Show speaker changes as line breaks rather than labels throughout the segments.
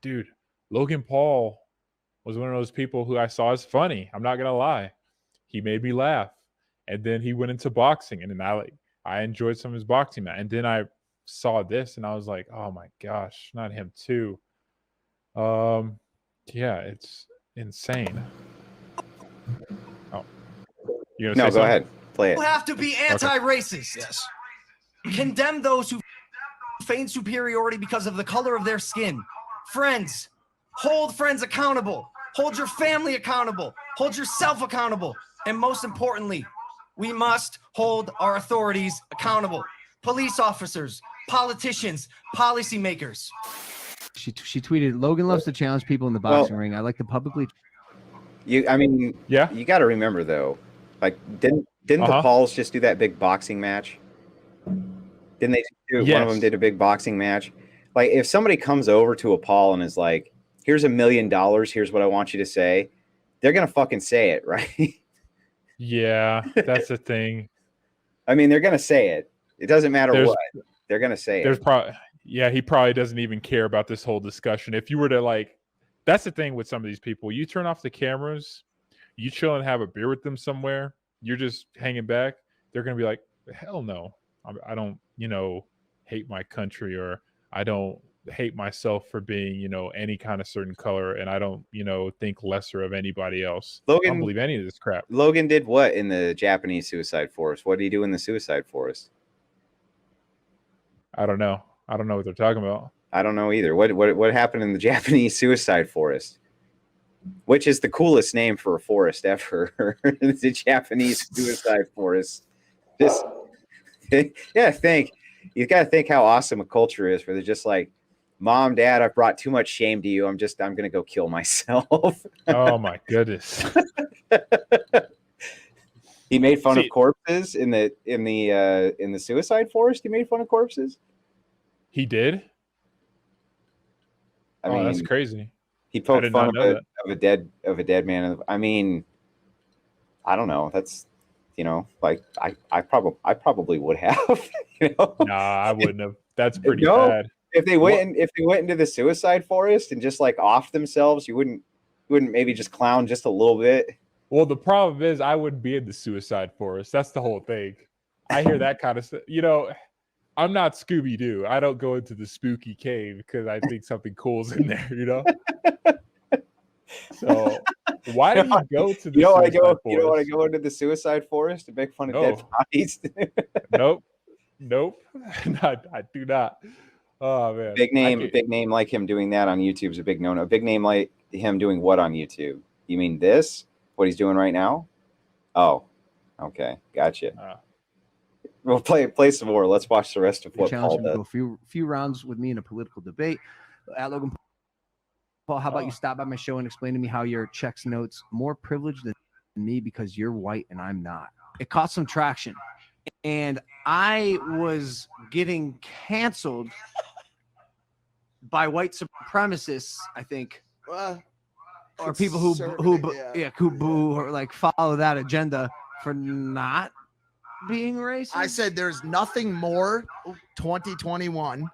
dude, Logan Paul was one of those people who I saw as funny. I'm not gonna lie. He made me laugh. And then he went into boxing, and then I enjoyed some of his boxing match. And then I saw this, and I was like, oh my gosh, not him too. Yeah, it's insane. Oh, you gonna say
No, go
something?
ahead. Play it.
You have to be anti-racist.
Yes.
Condemn those who feign superiority because of the color of their skin. Friends, hold friends accountable. Hold your family accountable. Hold yourself accountable. And most importantly, we must hold our authorities accountable. Police officers, politicians, policymakers.
She tweeted, Logan loves to challenge people in the boxing ring. I like to publicly.
You got to remember though, like didn't the Pauls just do that big boxing match? Didn't they do? Yes. One of them did a big boxing match. Like if somebody comes over to a Paul and is like, "Here's $1 million. Here's what I want you to say," they're gonna fucking say it, right?
Yeah, that's the thing.
I mean, they're gonna say it. It doesn't matter what. They're gonna say it.
He probably doesn't even care about this whole discussion. If you were to that's the thing with some of these people. You turn off the cameras, you chill and have a beer with them somewhere. You're just hanging back. They're gonna be like, "Hell no, I don't, hate my country, or I don't hate myself for being, any kind of certain color, and I don't, think lesser of anybody else." I don't believe any of this crap.
Logan did what in the Japanese suicide forest? What did he do in the suicide forest?
I don't know. I don't know what they're talking about.
I don't know either. What happened in the Japanese suicide forest? Which is the coolest name for a forest ever. The Japanese suicide forest. Just you got to think how awesome a culture is where they're just like, "Mom, Dad, I've brought too much shame to you. I'm going to go kill myself."
Oh my goodness.
He made fun of corpses in the suicide forest. He made fun of corpses.
He did.
I mean,
that's crazy.
He poked fun of a dead man. I mean, I don't know. That's I probably would have.
Nah, I wouldn't have. That's pretty bad.
If they went into the suicide forest and just offed themselves, you wouldn't maybe just clown just a little bit.
Well, the problem is I wouldn't be in the suicide forest. That's the whole thing. I hear that kind of stuff. I'm not Scooby-Doo. I don't go into the spooky cave because I think something cool's in there, So why do you go to the suicide forest?
You don't want to go into the suicide forest to make fun of dead bodies?
Nope. I do not. Oh man.
Big name like him doing that on YouTube is a big no-no. Big name like him doing what on YouTube? You mean this? What he's doing right now? Oh, okay, gotcha. We'll play some more. Let's watch the rest of what Paul does.
A few rounds with me in a political debate. At Logan Paul, how about you stop by my show and explain to me how your checks notes more privileged than me because you're white and I'm not? It caught some traction, and I was getting canceled by white supremacists, I think. Or people who follow that agenda for not being racist.
I said there's nothing more 2021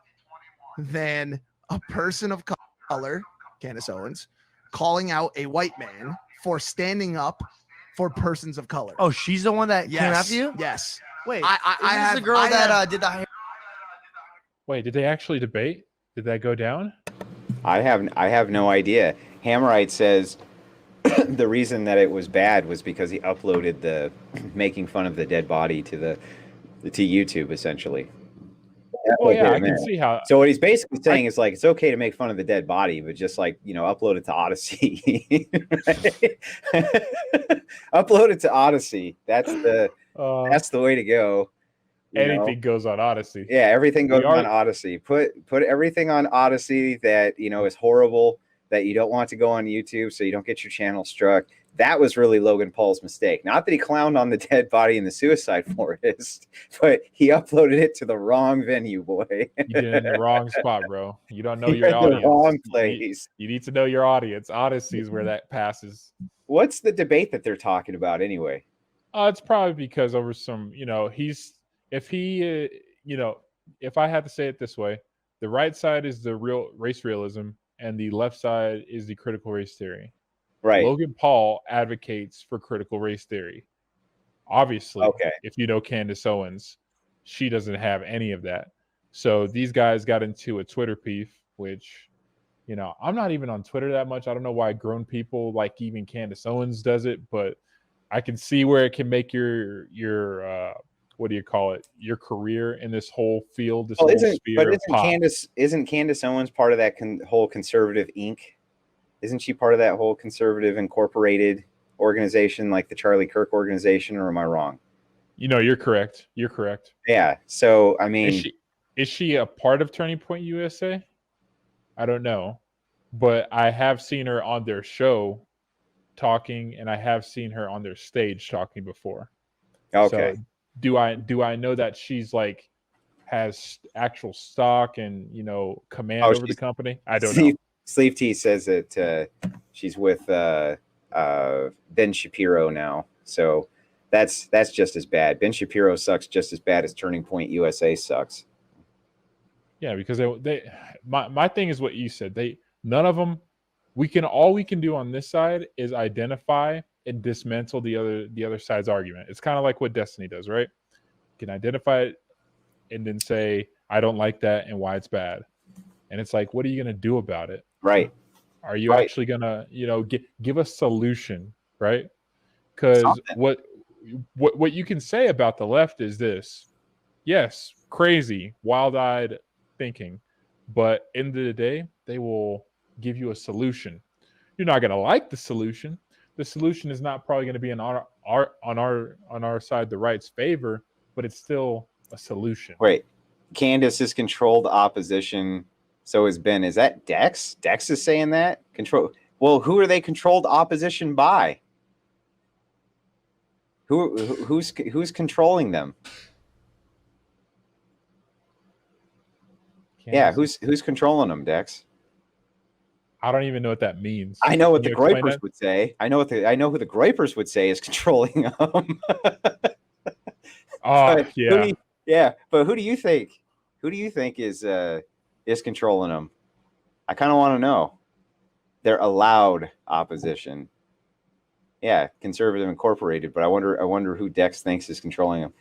than a person of color, Candice Owens, calling out a white man for standing up for persons of color.
Oh, she's the one that came after you?
Yes.
Wait, I the girl that did the.
Wait, did they actually debate? Did that go down?
I have no idea. Hammerite says the reason that it was bad was because he uploaded the making fun of the dead body to YouTube, essentially.
Oh yeah, I can see how.
So what he's basically saying is it's okay to make fun of the dead body, but just upload it to Odyssey. Upload it to Odyssey. That's the way to go.
Anything goes on Odyssey.
Yeah, everything goes on Odyssey. Put everything on Odyssey that is horrible, that you don't want to go on YouTube so you don't get your channel struck. That was really Logan Paul's mistake. Not that he clowned on the dead body in the suicide forest, but he uploaded it to the wrong venue, boy.
You did it in the wrong spot, bro. You don't know your audience.
The wrong place.
You need to know your audience. Odyssey is where that passes.
What's the debate that they're talking about anyway?
It's probably because over some, if I had to say it this way, the right side is the real race realism, and the left side is the critical race theory.
Right.
Logan Paul advocates for critical race theory. Obviously,
Okay.
if you know Candice Owens, she doesn't have any of that. So these guys got into a Twitter beef, which, I'm not even on Twitter that much. I don't know why grown people like even Candice Owens does it, but I can see where it can make your what do you call it? Your career in this whole field, this whole sphere of pop.
Isn't Candice Owens part of that whole Conservative Inc.? Isn't she part of that whole Conservative Incorporated organization, like the Charlie Kirk organization, or am I wrong?
You're correct. You're correct.
Yeah. So I mean,
is she a part of Turning Point USA? I don't know, but I have seen her on their show talking, and I have seen her on their stage talking before.
Okay.
So do I know that she's like has actual stock and command over the company? I don't know.
Sleeve T says that she's with Ben Shapiro now, so that's just as bad. Ben Shapiro sucks just as bad as Turning Point USA sucks.
Yeah, because my thing is what you said. None of them. All we can do on this side is identify and dismantle the other side's argument. It's kind of like what Destiny does, right? You can identify it and then say, I don't like that and why it's bad. And it's like, what are you going to do about it?
Right.
Are you actually going to, give a solution, right? Because what you can say about the left is this. Yes, crazy, wild-eyed thinking. But end of the day, they will give you a solution. You're not going to like the solution. The solution is not probably going to be on our side, the right's favor, but it's still a solution.
Wait, Candice is controlled opposition. So is Ben. Is that Dex? Dex is saying that control. Well, who are they controlled opposition by? Who's controlling them? Yeah, who's controlling them, Dex?
I don't even know what that means.
I know what the Groypers would say. I know who the Groypers would say is controlling them. But who do you think? Who do you think is controlling them? I kind of want to know. They're allowed opposition. Yeah, Conservative Incorporated, but I wonder who Dex thinks is controlling them.